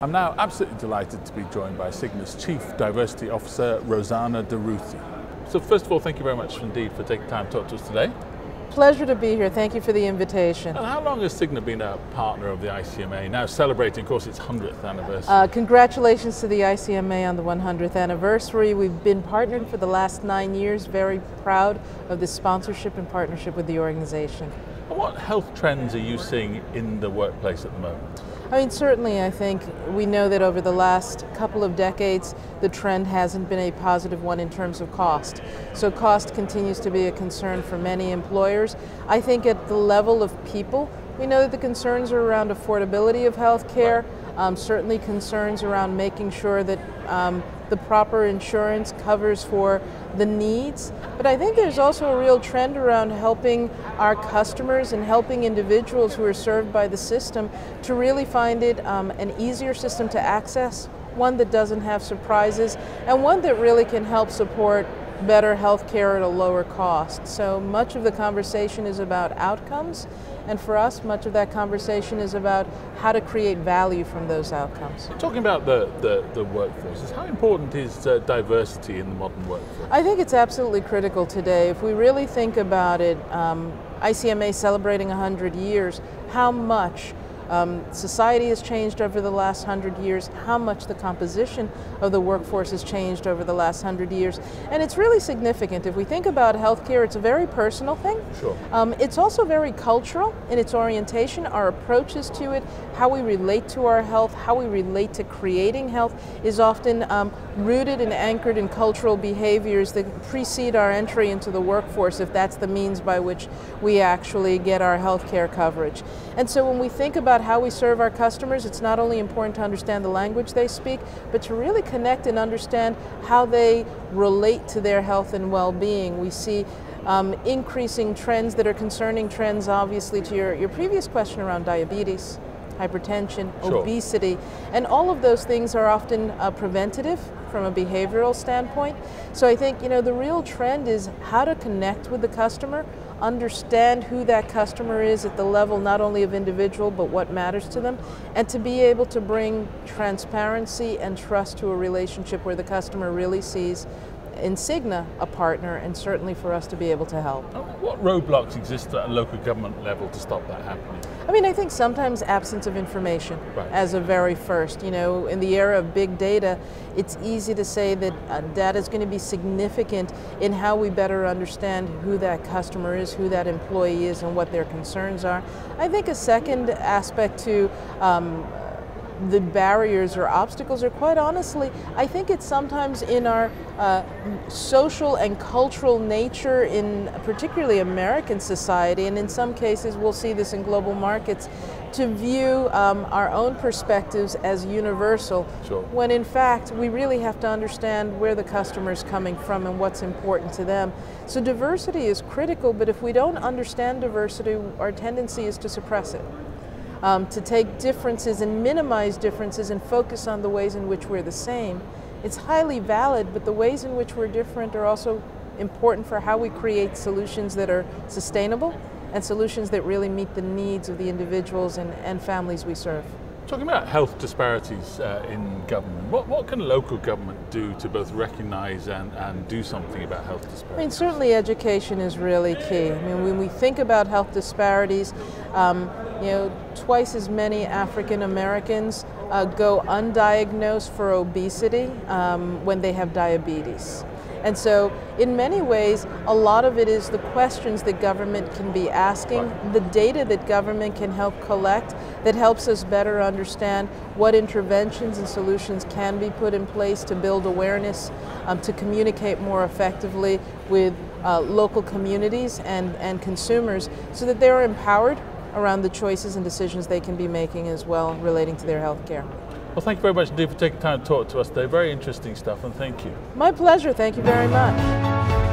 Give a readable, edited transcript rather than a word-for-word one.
I'm now absolutely delighted to be joined by Cigna's Chief Diversity Officer, Rosanna Durruthy. So first of all, thank you very much indeed for taking time to talk to us today. Pleasure to be here. Thank you for the invitation. And how long has Cigna been a partner of the ICMA, now celebrating, of course, its 100th anniversary? Congratulations to the ICMA on the 100th anniversary. We've been partnered for the last 9 years, very proud of the sponsorship and partnership with the organization. And what health trends are you seeing in the workplace at the moment? I mean, certainly I think we know that over the last couple of decades, the trend hasn't been a positive one in terms of cost. So cost continues to be a concern for many employers. I think at the level of people, we know that the concerns are around affordability of health care, certainly concerns around making sure that the proper insurance covers for the needs. But I think there's also a real trend around helping our customers and helping individuals who are served by the system to really find it an easier system to access, one that doesn't have surprises, and one that really can help support better health care at a lower cost. So much of the conversation is about outcomes, and for us, much of that conversation is about how to create value from those outcomes. Talking about the workforce, how important is diversity in the modern workforce? I think it's absolutely critical today. If we really think about it, ICMA celebrating 100 years, how much society has changed over the last 100 years, how much the composition of the workforce has changed over the last 100 years. And it's really significant. If we think about healthcare, it's a very personal thing. Sure. It's also very cultural in its orientation, our approaches to it, how we relate to our health, how we relate to creating health is often rooted and anchored in cultural behaviors that precede our entry into the workforce, if that's the means by which we actually get our healthcare coverage. And so when we think about how we serve our customers, it's not only important to understand the language they speak, but to really connect and understand how they relate to their health and well-being. We see increasing trends that are concerning trends, obviously, to your previous question around diabetes, hypertension, Sure. obesity, and all of those things are often preventative from a behavioral standpoint. So I think, the real trend is how to connect with the customer, understand who that customer is at the level not only of individual but what matters to them, and to be able to bring transparency and trust to a relationship where the customer really sees in Cigna a partner, and certainly for us to be able to help. What roadblocks exist at a local government level to stop that happening? I mean, I think sometimes absence of information Right. as a very first. In the era of big data, it's easy to say that data is going to be significant in how we better understand who that customer is, who that employee is, and what their concerns are. I think a second aspect to the barriers or obstacles are, quite honestly, I think it's sometimes in our social and cultural nature in particularly American society, and in some cases we'll see this in global markets, to view our own perspectives as universal, Sure. when in fact we really have to understand where the customer is coming from and what's important to them. So diversity is critical, but if we don't understand diversity, our tendency is to suppress it. To take differences and minimize differences and focus on the ways in which we're the same. It's highly valid, but the ways in which we're different are also important for how we create solutions that are sustainable and solutions that really meet the needs of the individuals and families we serve. Talking about health disparities in government, what can local government do to both recognize and do something about health disparities? I mean, certainly education is really key. I mean, when we think about health disparities, twice as many African Americans go undiagnosed for obesity when they have diabetes. And so in many ways, a lot of it is the questions that government can be asking, the data that government can help collect that helps us better understand what interventions and solutions can be put in place to build awareness, to communicate more effectively with local communities and consumers so that they're empowered around the choices and decisions they can be making as well relating to their health care. Well, thank you very much indeed for taking time to talk to us today. Very interesting stuff, and thank you. My pleasure. Thank you very much.